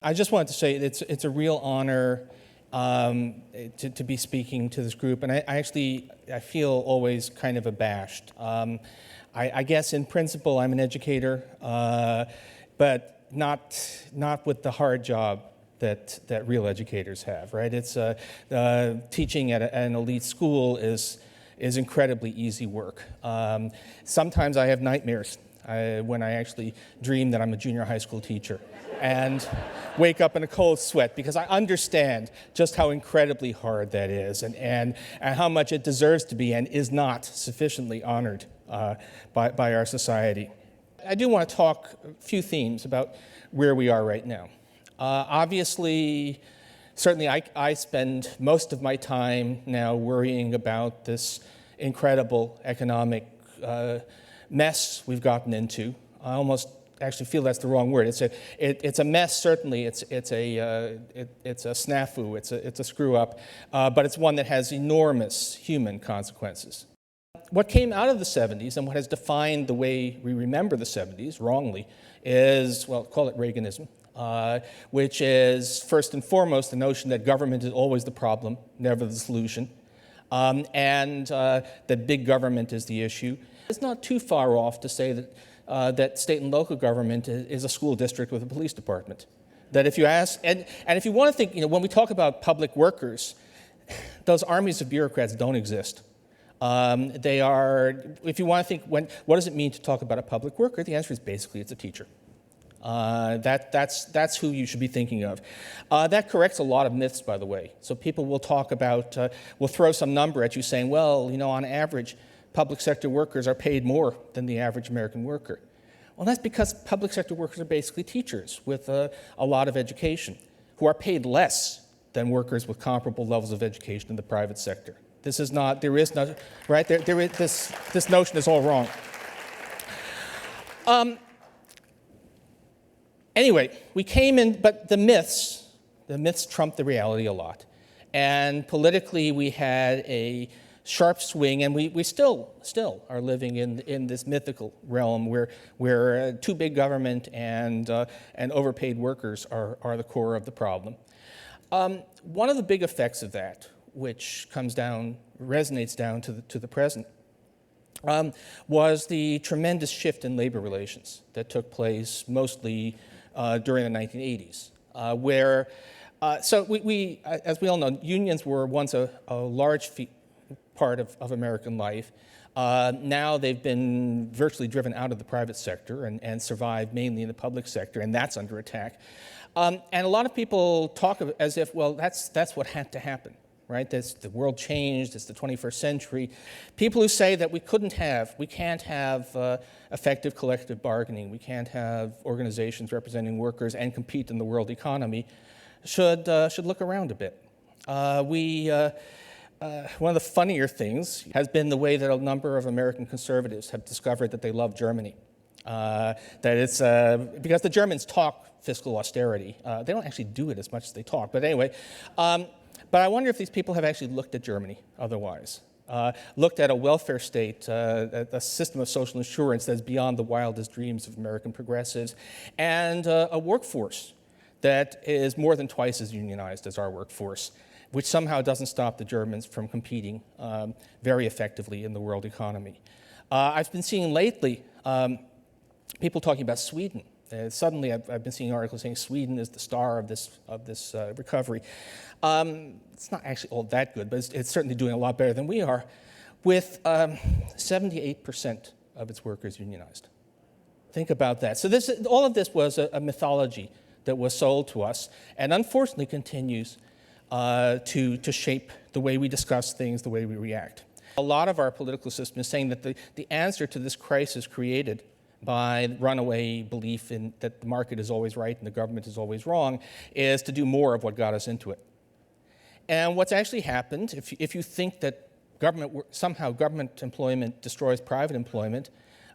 I just wanted to say it's a real honor to be speaking to this group, and I feel always kind of abashed. I guess in principle I'm an educator, but not with the hard job that real educators have. Right? It's teaching at an elite school is incredibly easy work. Sometimes I have nightmares when I actually dream that I'm a junior high school teacher and wake up in a cold sweat because I understand just how incredibly hard that is and how much it deserves to be and is not sufficiently honored by our society. I do want to talk a few themes about where we are right now. Obviously, certainly I spend most of my time now worrying about this incredible economic mess we've gotten into. I almost actually feel that's the wrong word. It's a mess, certainly. It's a snafu. It's a screw up, but it's one that has enormous human consequences. What came out of the 70s and what has defined the way we remember the 70s, wrongly, is, well, call it Reaganism, which is first and foremost the notion that government is always the problem, never the solution, and that big government is the issue. It's not too far off to say that that state and local government is a school district with a police department. That if you ask, and if you want to think, when we talk about public workers, those armies of bureaucrats don't exist. They are, if you want to think, what does it mean to talk about a public worker? The answer is basically it's a teacher. That's who you should be thinking of. That corrects a lot of myths, by the way. So people will talk about, will throw some number at you saying, well, on average, public sector workers are paid more than the average American worker. Well, that's because public sector workers are basically teachers with a lot of education who are paid less than workers with comparable levels of education in the private sector. This is not, there is no, right? This notion is all wrong. Anyway, we came in, but the myths trumped the reality a lot. And politically, we had a sharp swing, and we still are living in this mythical realm where too big government and overpaid workers are the core of the problem. One of the big effects of that, which resonates down to the present, was the tremendous shift in labor relations that took place mostly during the 1980s, where so we as we all know, unions were once a large part of American life. Now they've been virtually driven out of the private sector and survive mainly in the public sector, and that's under attack. And a lot of people talk of as if, well, that's what had to happen, right? The world changed, it's the 21st century. People who say that we can't have effective collective bargaining, we can't have organizations representing workers and compete in the world economy should look around a bit. One of the funnier things has been the way that a number of American conservatives have discovered that they love Germany. That it's because the Germans talk fiscal austerity. They don't actually do it as much as they talk. But anyway, but I wonder if these people have actually looked at Germany otherwise. Looked at a welfare state, a system of social insurance that's beyond the wildest dreams of American progressives, and a workforce that is more than twice as unionized as our workforce, which somehow doesn't stop the Germans from competing very effectively in the world economy. I've been seeing lately people talking about Sweden. Suddenly, I've been seeing articles saying Sweden is the star of this recovery. It's not actually all that good, but it's certainly doing a lot better than we are, with 78% of its workers unionized. Think about that. So all of this was a mythology that was sold to us, and unfortunately continues to shape the way we discuss things, the way we react. A lot of our political system is saying that the answer to this crisis created by runaway belief in that the market is always right and the government is always wrong is to do more of what got us into it. And what's actually happened, if you think that somehow government employment destroys private employment,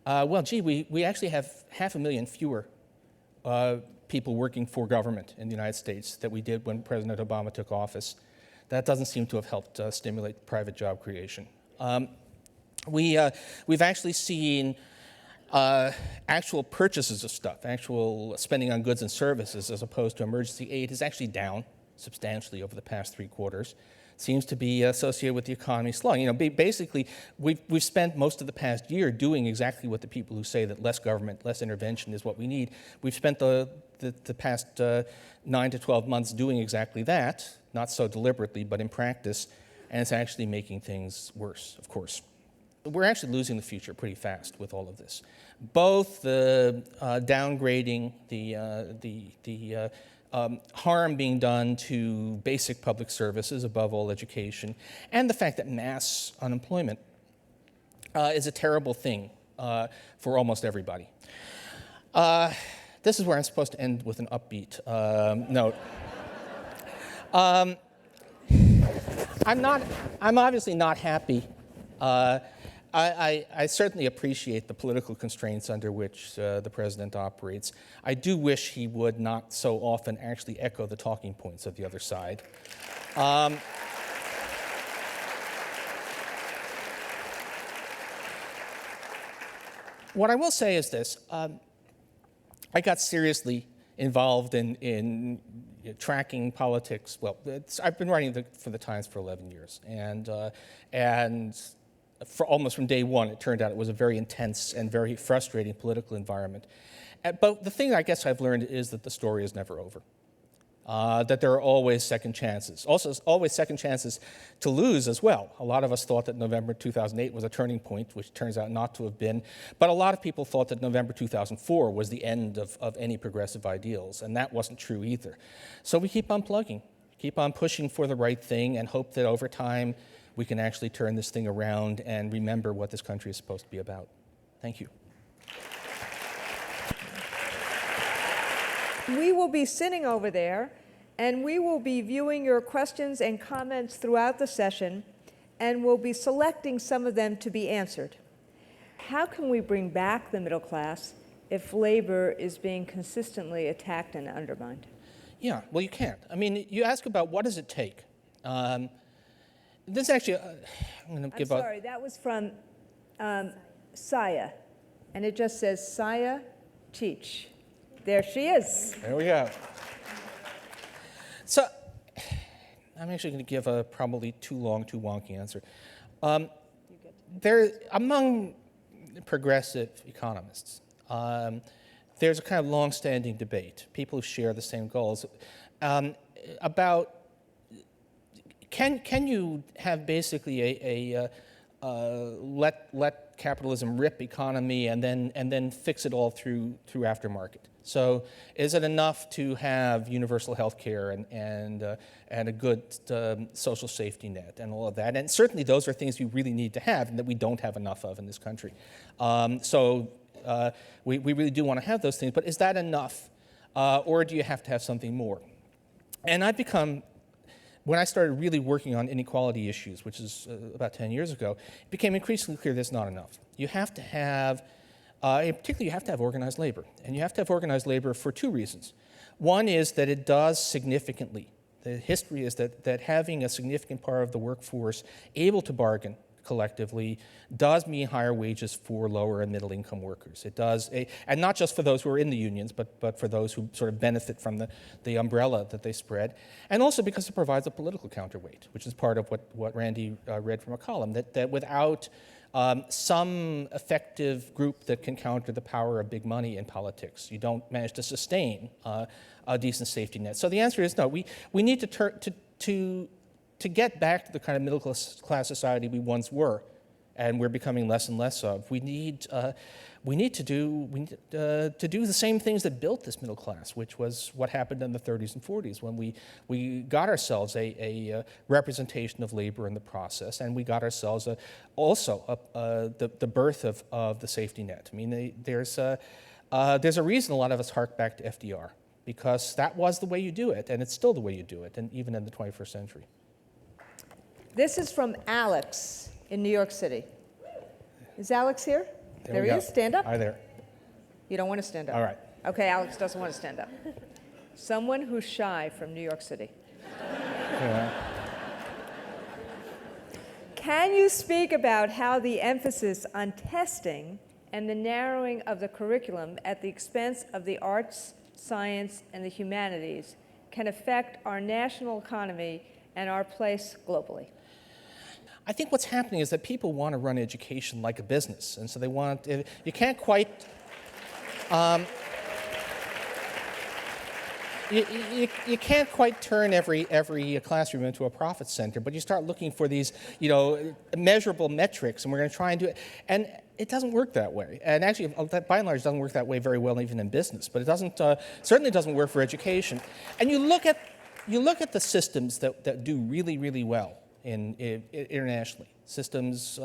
well, gee, we actually have 500,000 fewer people working for government in the United States that we did when President Obama took office. That doesn't seem to have helped stimulate private job creation. We've actually seen actual purchases of stuff, actual spending on goods and services as opposed to emergency aid is actually down substantially over the past 3 quarters. Seems to be associated with the economy slowing. You know, basically, we've spent most of the past year doing exactly what the people who say that less government, less intervention is what we need. We've spent the past 9 to 12 months doing exactly that, not so deliberately, but in practice, and it's actually making things worse, of course. We're actually losing the future pretty fast with all of this. Both the downgrading, the harm being done to basic public services, above all education, and the fact that mass unemployment is a terrible thing for almost everybody. This is where I'm supposed to end with an upbeat note. I'm obviously not happy. I certainly appreciate the political constraints under which the president operates. I do wish he would not so often actually echo the talking points of the other side. What I will say is this. I got seriously involved in tracking politics. Well, I've been writing for the Times for 11 years, and for almost from day one, it turned out it was a very intense and very frustrating political environment. But the thing I guess I've learned is that the story is never over, that there are always second chances. Also, always second chances to lose as well. A lot of us thought that November 2008 was a turning point, which turns out not to have been. But a lot of people thought that November 2004 was the end of any progressive ideals, and that wasn't true either. So we keep on plugging, keep on pushing for the right thing, and hope that over time, we can actually turn this thing around and remember what this country is supposed to be about. Thank you. We will be sitting over there, and we will be viewing your questions and comments throughout the session, and we'll be selecting some of them to be answered. How can we bring back the middle class if labor is being consistently attacked and undermined? Yeah, well, you can't. I mean, you ask about what does it take. This actually, I'm going to give up. I'm sorry, that was from Saya, and it just says Saya Cheech. There she is. There we go. So, I'm actually going to give a probably too long, too wonky answer. Among progressive economists, there's a kind of long-standing debate, people who share the same goals, about can you have basically a let capitalism rip economy and then fix it all through aftermarket? So is it enough to have universal health care and a good social safety net and all of that? And certainly those are things we really need to have and that we don't have enough of in this country. So we really do want to have those things, but is that enough? Or do you have to have something more? And I've become, when I started really working on inequality issues, which is about 10 years ago, it became increasingly clear that's not enough. You have to have, particularly you have to have organized labor. And you have to have organized labor for 2 reasons. One is that it does significantly, the history is that having a significant part of the workforce able to bargain collectively does mean higher wages for lower and middle income workers. It does, and not just for those who are in the unions, but for those who sort of benefit from the umbrella that they spread. And also because it provides a political counterweight, which is part of what Randy read from a column, that without some effective group that can counter the power of big money in politics, you don't manage to sustain a decent safety net. So the answer is no. We need to get back to the kind of middle class society we once were, and we're becoming less and less of. We need to do the same things that built this middle class, which was what happened in the 30s and 40s when we got ourselves a representation of labor in the process, and we got ourselves also the birth of the safety net. I mean, there's a reason a lot of us hark back to FDR, because that was the way you do it, and it's still the way you do it, and even in the 21st century. This is from Alex in New York City. Is Alex here? There he is. Stand up. Hi there. You don't want to stand up? All right. Okay, Alex doesn't want to stand up. Someone who's shy from New York City. Yeah. Can you speak about how the emphasis on testing and the narrowing of the curriculum at the expense of the arts, science, and the humanities can affect our national economy and our place globally? I think what's happening is that people want to run education like a business, and so they want, you can't quite, you can't quite turn every classroom into a profit center, but you start looking for these, measurable metrics, and we're going to try and do it. And it doesn't work that way. And actually, by and large, it doesn't work that way very well even in business, but it doesn't, certainly doesn't work for education. And you look at the systems that do really, really well internationally, systems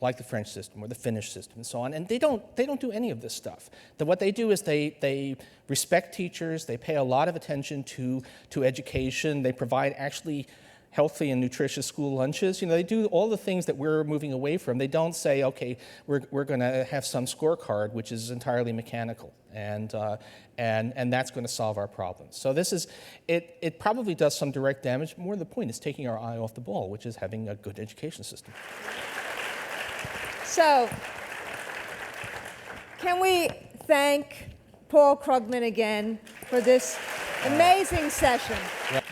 like the French system or the Finnish system and so on, and they don't do any of this stuff. What they do is they respect teachers, they pay a lot of attention to education, they provide actually healthy and nutritious school lunches. They do all the things that we're moving away from. They don't say, okay, we're going to have some scorecard which is entirely mechanical, and that's going to solve our problems. So this is, it probably does some direct damage. More the point is taking our eye off the ball, which is having a good education system. So, can we thank Paul Krugman again for this amazing session? Yep.